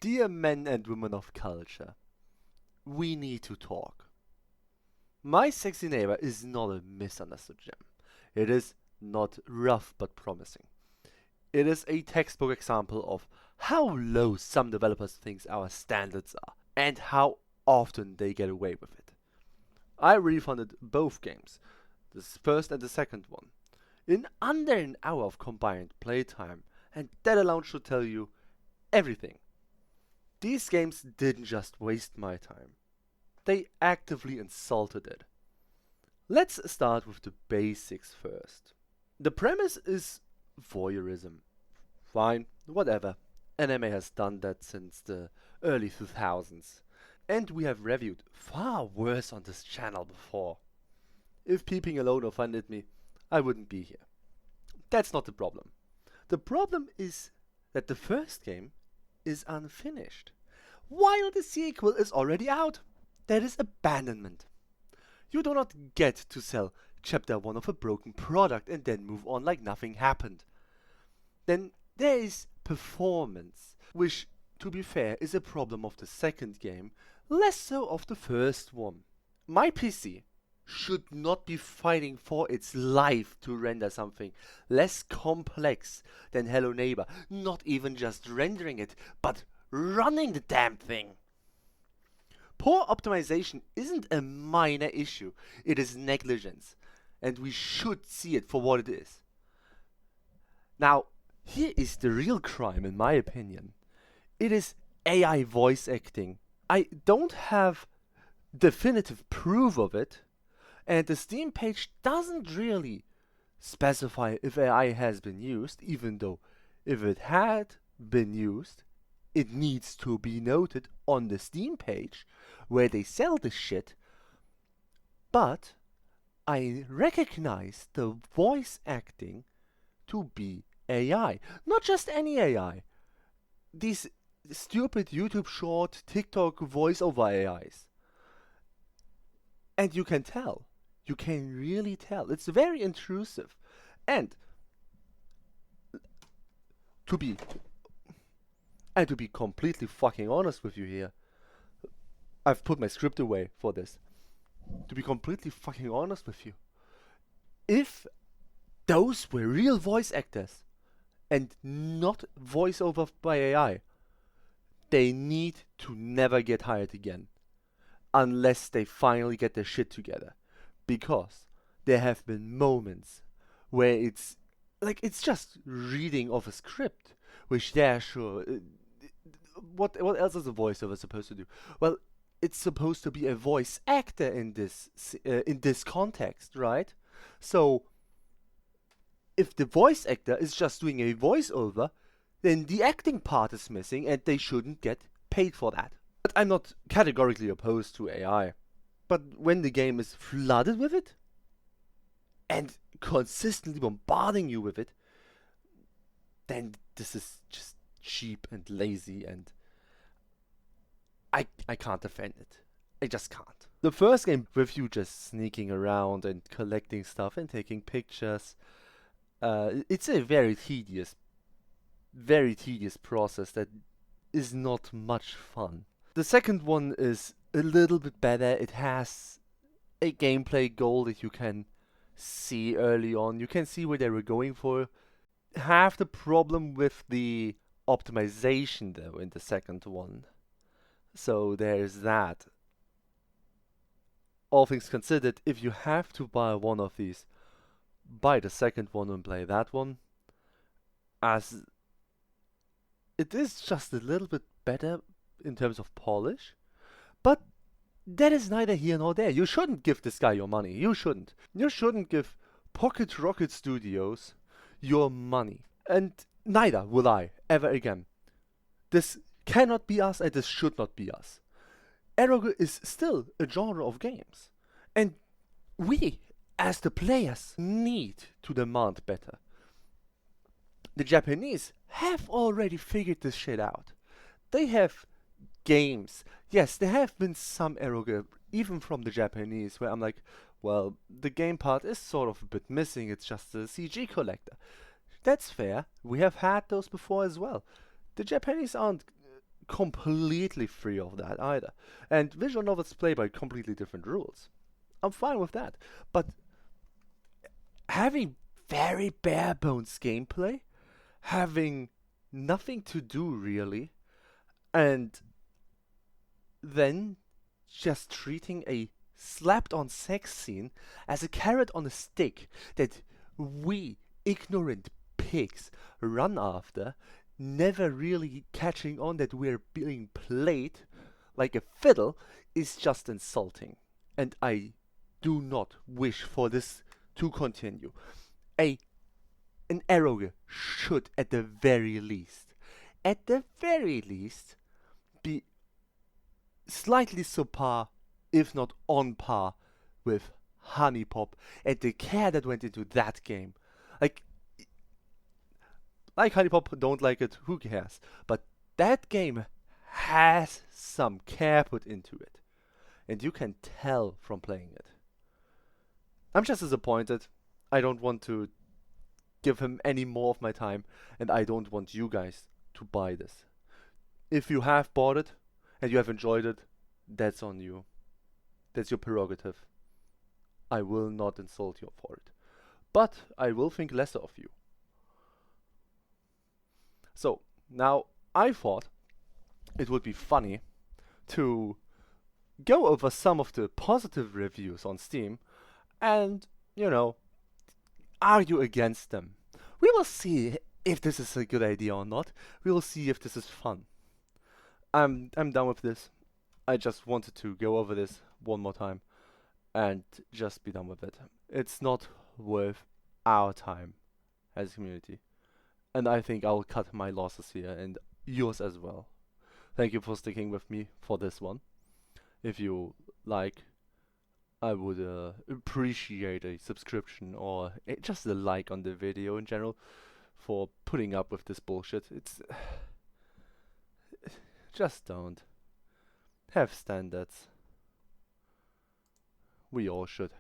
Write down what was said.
Dear men and women of culture, we need to talk. My sexy neighbor is not a misunderstood gem. It is not rough but promising. It is a textbook example of how low some developers think our standards are and how often they get away with it. I refunded both games, the first and the second one, in under an hour of combined playtime, and that alone should tell you everything. These games didn't just waste my time, they actively insulted it. Let's start with the basics first. The premise is voyeurism. Fine, whatever. Anime has done that since the early 2000s. And we have reviewed far worse on this channel before. If Peeping Alone offended me, I wouldn't be here. That's not the problem. The problem is that the first game is unfinished, while the sequel is already out. That is abandonment. You do not get to sell chapter 1 of a broken product and then move on like nothing happened. Then there is performance, which, to be fair, is a problem of the second game, less so of the first one. My PC should not be fighting for its life to render something less complex than Hello Neighbor, not even just rendering it, but running the damn thing. Poor optimization isn't a minor issue, it is negligence, and we should see it for what it is. Now, here is the real crime in my opinion. It is AI voice acting. I don't have definitive proof of it, and the Steam page doesn't really specify if AI has been used, even though if it had been used, it needs to be noted on the Steam page where they sell this shit. But I recognize the voice acting to be AI. Not just any AI. These stupid YouTube short, TikTok voiceover AIs. And you can tell. You can really tell. It's very intrusive. And to be completely fucking honest with you here, I've put my script away for this. To be completely fucking honest with you, if those were real voice actors and not voiceover by AI, they need to never get hired again. Unless they finally get their shit together. Because there have been moments where it's like it's just reading of a script, which yeah, sure. What else is a voiceover supposed to do? Well, it's supposed to be a voice actor in this context, right? So if the voice actor is just doing a voiceover, then the acting part is missing, and they shouldn't get paid for that. But I'm not categorically opposed to AI. But when the game is flooded with it and consistently bombarding you with it, then this is just cheap and lazy, and I can't defend it. I just can't. The first game with you just sneaking around and collecting stuff and taking pictures, it's a very tedious process that is not much fun. The second one is a little bit better. It has a gameplay goal that you can see early on. You can see where they were going for. Have the problem with the optimization though in the second one. So there's that. All things considered, if you have to buy one of these, buy the second one and play that one, as it is just a little bit better in terms of polish. But that is neither here nor there. You shouldn't give this guy your money. You shouldn't. You shouldn't give Pocket Rocket Studios your money. And neither will I, ever again. This cannot be us, and this should not be us. Eroge is still a genre of games. And we, as the players, need to demand better. The Japanese have already figured this shit out. They have games. Yes, there have been some eroge, even from the Japanese, where I'm like, well, the game part is sort of a bit missing, it's just a CG collector. That's fair, we have had those before as well. The Japanese aren't completely free of that either. And visual novels play by completely different rules. I'm fine with that. But having very bare bones gameplay, having nothing to do really, and then just treating a slapped on sex scene as a carrot on a stick that we ignorant pigs run after, never really catching on that we're being played like a fiddle, is just insulting. And I do not wish for this to continue. A an eroge should at the very least, be slightly subpar, if not on par, with Honey Pop and the care that went into that game. Like, Honey Pop, don't like it, who cares? But that game has some care put into it, and you can tell from playing it. I'm just disappointed. I don't want to give him any more of my time, and I don't want you guys to buy this. If you have bought it and you have enjoyed it, that's on you. That's your prerogative. I will not insult you for it. But I will think lesser of you. So, now I thought it would be funny to go over some of the positive reviews on Steam and, argue against them. We will see if this is a good idea or not. We will see if this is fun. I'm done with this. I just wanted to go over this one more time and just be done with it. It's not worth our time as a community. And I think I'll cut my losses here and yours as well. Thank you for sticking with me for this one. If you like, I would appreciate a subscription or just a like on the video in general for putting up with this bullshit. It's just don't have standards. We all should.